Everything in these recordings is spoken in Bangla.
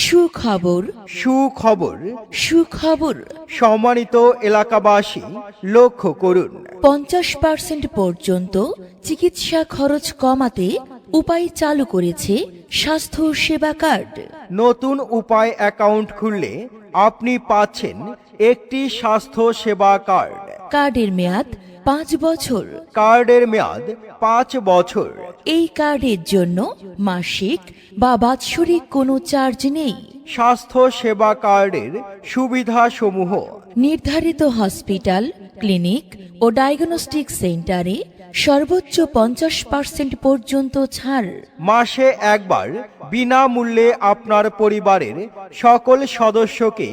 সুখবর, সুখবর। সুখবর। সম্মানিত এলাকাবাসী, লক্ষ্য করুন, 50% পর্যন্ত চিকিৎসা খরচ কমাতে উপায় চালু করেছে স্বাস্থ্য সেবা কার্ড। নতুন উপায় অ্যাকাউন্ট খুললে আপনি পাচ্ছেন একটি স্বাস্থ্য সেবা কার্ড। কার্ডের মেয়াদ 5 বছর। কার্ডের মেয়াদ 5 বছর। এই কার্ডের জন্য মাসিক বা বাৎসরিক কোনো চার্জ নেই। স্বাস্থ্য সেবা কার্ডের সুবিধাসমূহ: নির্ধারিত হসপিটাল, ক্লিনিক ও ডায়াগনস্টিক সেন্টারে সর্বোচ্চ 50% পর্যন্ত ছাড়। মাসে একবার বিনামূল্যে আপনার পরিবারের সকল সদস্যকে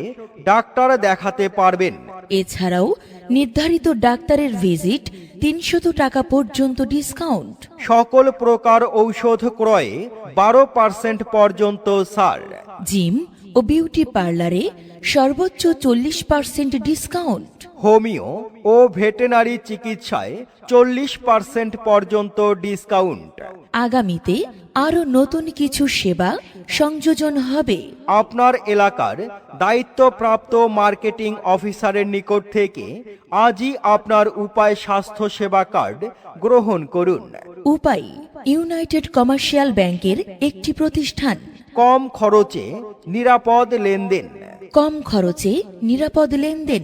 ডাক্তার দেখাতে পারবেন। এছাড়াও নির্ধারিত ডাক্তারের ভিজিট 300 টাকা পর্যন্ত ডিসকাউন্ট। সকল প্রকার ঔষধ ক্রয়ে 12% পর্যন্ত ছাড়। জিম ও বিউটি পার্লারে সর্বোচ্চ 40% ডিসকাউন্ট। হোমিও ও ভেটেনারি চিকিৎসায় 40% পর্যন্ত ডিসকাউন্ট। আগামীতে আরও নতুন কিছু সেবা সংযোজন হবে। আপনার এলাকার দায়িত্বপ্রাপ্ত মার্কেটিং অফিসারের নিকট থেকে আজই আপনার উপায় স্বাস্থ্য সেবা কার্ড গ্রহণ করুন। উপায় ইউনাইটেড কমার্শিয়াল ব্যাংকের একটি প্রতিষ্ঠান। কম খরচে নিরাপদ লেনদেন। কম খরচে নিরাপদ লেনদেন।